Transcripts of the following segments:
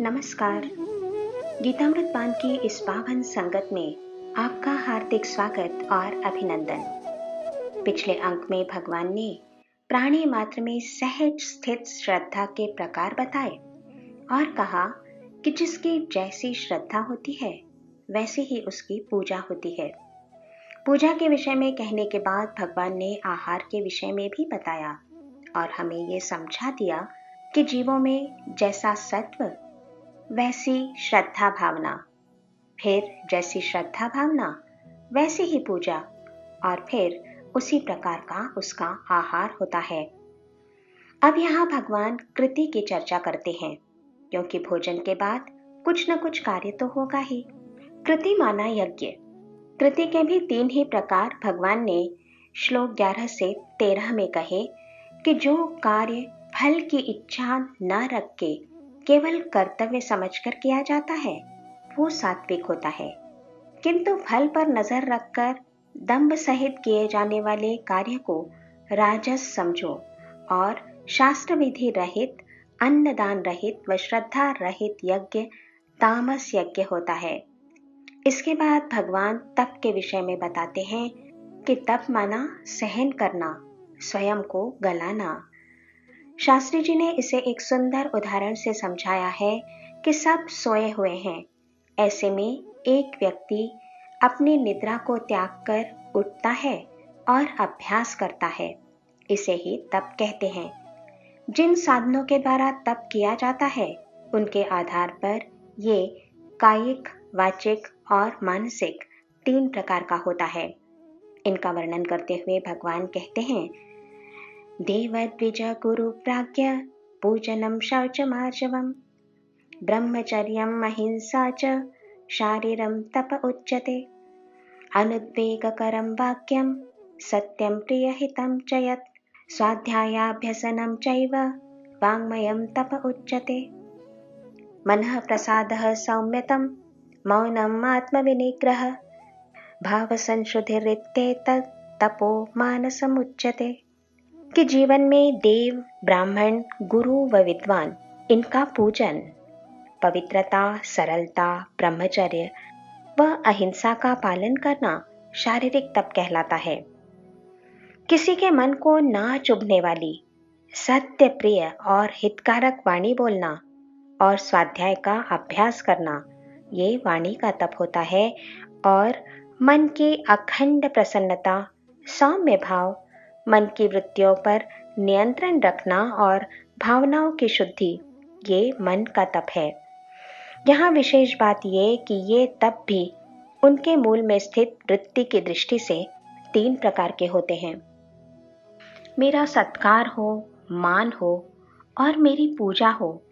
नमस्कार। गीतामृत बाण की इस पावन संगत में आपका हार्दिक स्वागत और अभिनंदन। पिछले अंक में भगवान ने प्राणी मात्र में सहज स्थित श्रद्धा के प्रकार बताए और कहा कि जिसकी जैसी श्रद्धा होती है वैसी ही उसकी पूजा होती है। पूजा के विषय में कहने के बाद भगवान ने आहार के विषय में भी बताया और हमें ये समझा दिया कि जीवों में जैसा सत्व वैसी श्रद्धा भावना, फिर जैसी श्रद्धा भावना वैसी ही पूजा और फिर उसी प्रकार का उसका आहार होता है। अब यहाँ भगवान कृति की चर्चा करते हैं, क्योंकि भोजन के बाद कुछ न कुछ कार्य तो होगा ही। कृति माना यज्ञ। कृति के भी 3 ही प्रकार भगवान ने श्लोक 11 से 13 में कहे कि जो कार्य फल की इच्छा न रख के केवल कर्तव्य समझकर किया जाता है वो सात्विक होता है, किंतु फल पर नजर रखकर दंभ सहित किए जाने वाले कार्य को राजस समझो और शास्त्र विधि रहित, अन्नदान रहित व श्रद्धा रहित यज्ञ तामस यज्ञ होता है। इसके बाद भगवान तप के विषय में बताते हैं कि तप माना सहन करना, स्वयं को गलाना। शास्त्री जी ने इसे एक सुंदर उदाहरण से समझाया है कि सब सोए हुए हैं, ऐसे में एक व्यक्ति अपनी निद्रा को त्याग कर उठता है और अभ्यास करता है। इसे ही तप कहते हैं। जिन साधनों के द्वारा तप किया जाता है उनके आधार पर ये कायिक, वाचिक और मानसिक 3 प्रकार का होता है। इनका वर्णन करते हुए भगवान कहते हैं, देवद्विज गुरु प्राज्ञ पूजनम शौचमार्जवम ब्रह्मचर्यम अहिंसा च शारीरम तप उच्यते अनुद्वेगकरम वाक्यम सत्यम प्रियहितं च यत् स्वाध्यायाभ्यसनं चैव वाङ्मयं तप उच्यते मनः प्रसादः सौम्यतं मौनम् आत्मविनिग्रह भावसंशुद्धिरित्येतत् तपो मानसमुच्यते। कि जीवन में देव, ब्राह्मण, गुरु व विद्वान इनका पूजन, पवित्रता, सरलता, ब्रह्मचर्य व अहिंसा का पालन करना शारीरिक तप कहलाता है। किसी के मन को ना चुभने वाली, सत्य प्रिय और हितकारक वाणी बोलना और स्वाध्याय का अभ्यास करना ये वाणी का तप होता है। और मन की अखंड प्रसन्नता, सौम्य भाव, मन की वृत्तियों पर नियंत्रण रखना और भावनाओं की शुद्धि ये मन का तप है। यहाँ विशेष बात ये कि ये तप भी उनके मूल में स्थित वृत्ति की दृष्टि से 3 प्रकार के होते हैं। मेरा सत्कार हो, मान हो और मेरी पूजा हो,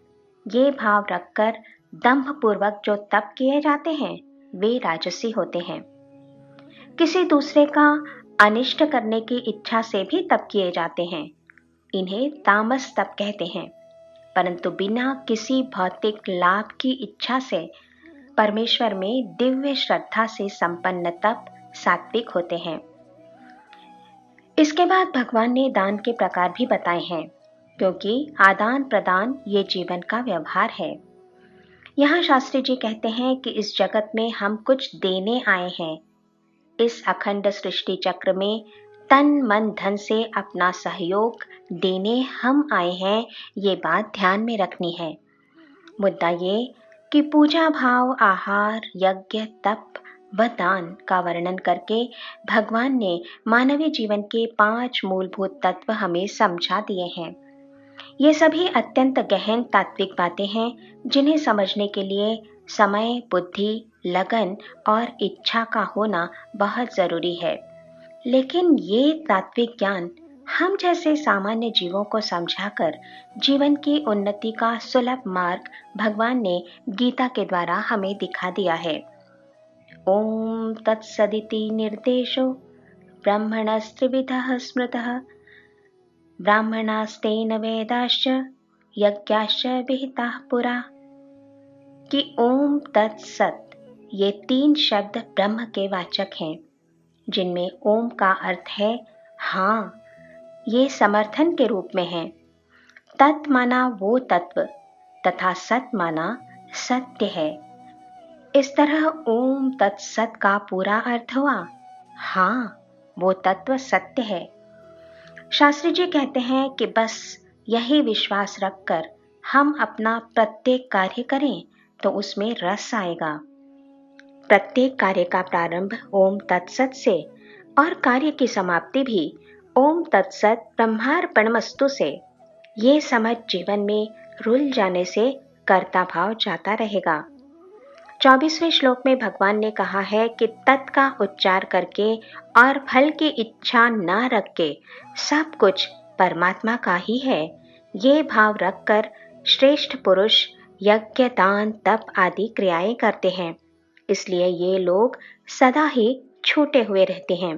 ये भाव रखकर दंभ पूर्वक जो तप किए जाते हैं वे राजसी होते हैं। किसी दूसरे का अनिष्ट करने की इच्छा से भी तप किए जाते हैं, इन्हें तामस तप कहते हैं। परंतु बिना किसी भौतिक लाभ की इच्छा से परमेश्वर में दिव्य श्रद्धा से संपन्न तप सात्विक होते हैं। इसके बाद भगवान ने दान के प्रकार भी बताए हैं, क्योंकि आदान प्रदान ये जीवन का व्यवहार है। यहाँ शास्त्री जी कहते हैं कि इस जगत में हम कुछ देने आए हैं। इस अखंड सृष्टि चक्र में तन मन धन से अपना सहयोग देने हम आए हैं, ये बात ध्यान में रखनी है। मुद्दा ये कि पूजा भाव, आहार, यज्ञ, तप व दान का वर्णन करके भगवान ने मानवीय जीवन के 5 मूलभूत तत्व हमें समझा दिए हैं। ये सभी अत्यंत गहन तात्विक बातें हैं जिन्हें समझने के लिए समय, बुद्धि, लगन और इच्छा का होना बहुत जरूरी है। लेकिन ये तात्विक ज्ञान हम जैसे सामान्य जीवों को समझाकर जीवन की उन्नति का सुलभ मार्ग भगवान ने गीता के द्वारा हमें दिखा दिया है। ओम तत्सदिति निर्देशो ब्रह्मणस्त्रिविधः स्मृतः ब्राह्मणास्तेन वेदाश्च यज्ञाश्च विहिताः पुरा। कि ओम तत्सत ये 3 शब्द ब्रह्म के वाचक हैं, जिनमें ओम का अर्थ है हाँ, ये समर्थन के रूप में है। तत् माना वो तत्व तथा सत माना सत्य है। इस तरह ओम तत्सत का पूरा अर्थ हुआ। हाँ, वो तत्व सत्य है। शास्त्री जी कहते हैं कि बस यही विश्वास रखकर हम अपना प्रत्येक कार्य करें तो उसमें रस आएगा। प्रत्येक कार्य का प्रारंभ ओम तत्सत से और कार्य की समाप्ति भी ओम तत्सत ब्रह्मार्पणमस्तु से। ये समझ जीवन में रुल जाने से कर्ता भाव जाता रहेगा। 24वें श्लोक में भगवान ने कहा है कि तत् का उच्चार करके और फल की इच्छा न रख के सब कुछ परमात्मा का ही है, ये भाव रखकर श्रेष्ठ पुरुष यज्ञ, दान, तप आदि क्रियाएं करते हैं। इसलिए ये लोग सदा ही छूटे हुए रहते हैं।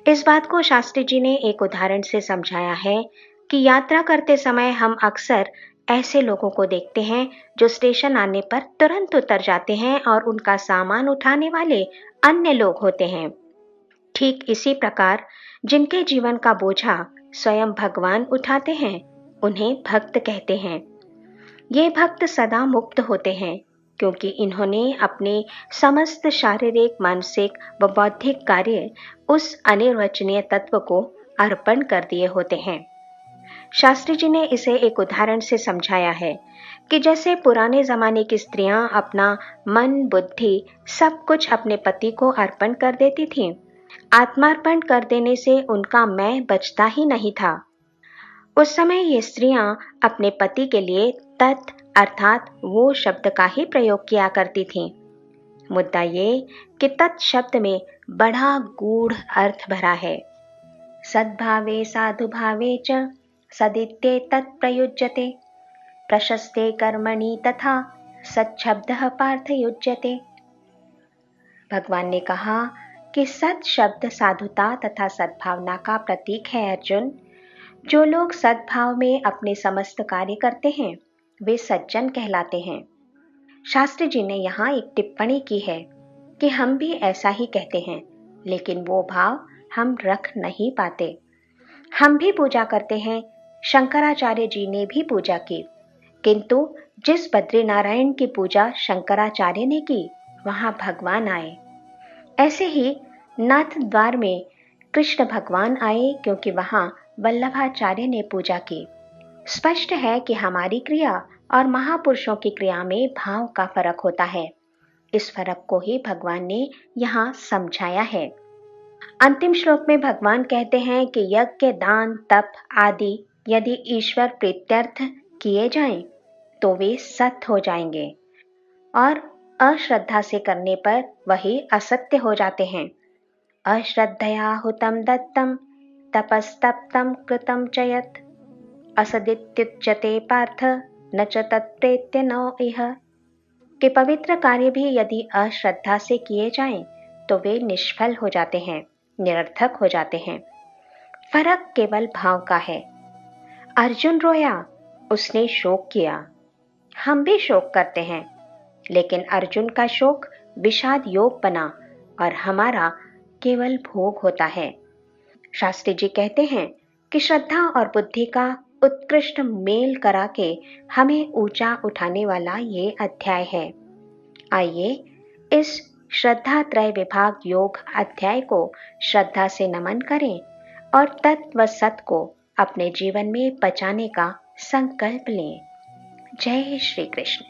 इस बात को शास्त्री जी ने एक उदाहरण से समझाया है कि यात्रा करते समय हम अक्सर ऐसे लोगों को देखते हैं जो स्टेशन आने पर तुरंत उतर जाते हैं और उनका सामान उठाने वाले अन्य लोग होते हैं। ठीक इसी प्रकार जिनके जीवन का बोझा स्वयं भगवान उठाते हैं, उन्हें भक्त कहते हैं। ये भक्त सदा मुक्त होते हैं क्योंकि इन्होंने अपने समस्त शारीरिक, मानसिक व बौद्धिक कार्य उस अनिर्वचनीय तत्व को अर्पण कर दिए होते हैं। शास्त्री जी ने इसे एक उदाहरण से समझाया है कि जैसे पुराने जमाने की स्त्रियां अपना मन, बुद्धि सब कुछ अपने पति को अर्पण कर देती थीं। आत्मार्पण कर देने से उनका मैं बचता ही नहीं था। उस समय ये स्त्रियां अपने पति के लिए तत् अर्थात वो शब्द का ही प्रयोग किया करती थीं। मुद्दा ये कि तत् शब्द में बड़ा गूढ़ अर्थ भरा है। सद्भावे साधुभावे च सदित्ये तत् प्रयुज्यते, प्रशस्ते कर्मणि तथा सच्छब्दः पार्थ युज्यते। भगवान ने कहा कि सत् शब्द साधुता तथा सद्भावना का प्रतीक है। अर्जुन, जो लोग सद्भाव में अपने समस्त कार्य करते हैं वे सज्जन कहलाते हैं। शास्त्री जी ने यहाँ एक टिप्पणी की है कि हम भी ऐसा ही कहते हैं, लेकिन वो भाव हम रख नहीं पाते। हम भी पूजा करते हैं, शंकराचार्य जी ने भी पूजा की, किंतु जिस बद्रीनारायण की पूजा शंकराचार्य ने की वहां भगवान आए। ऐसे ही नाथ द्वार में कृष्ण भगवान आए क्योंकि वहां वल्लभाचार्य ने पूजा की। स्पष्ट है कि हमारी क्रिया और महापुरुषों की क्रिया में भाव का फर्क होता है। इस फर्क को ही भगवान ने यहाँ समझाया है। अंतिम श्लोक में भगवान कहते हैं कि यज्ञ, दान, तप आदि यदि ईश्वर प्रीत्यर्थ किए जाएं तो वे सत्य हो जाएंगे और अश्रद्धा से करने पर वही असत्य हो जाते हैं। अश्रद्धया हुतम दत्तम तपस्तप्तम कृतम च यत् असदित्युच्यते पार्थ न च तत्प्रेत्य न इह। कि पवित्र कार्य भी यदि अश्रद्धा से किए जाएं तो वे निष्फल हो जाते हैं, निरर्थक हो जाते हैं। फर्क केवल भाव का है। अर्जुन रोया, उसने शोक किया। हम भी शोक करते हैं, लेकिन अर्जुन का शोक विषाद योग बना और हमारा केवल भोग होता है। शास्त्री जी कहते हैं कि श्रद्धा और बुद्धि का उत्कृष्ट मेल करा के हमें ऊंचा उठाने वाला ये अध्याय है। आइए इस श्रद्धा त्रय विभाग योग अध्याय को श्रद्धा से नमन करें और तत्व सत को अपने जीवन में बचाने का संकल्प लें। जय श्री कृष्ण।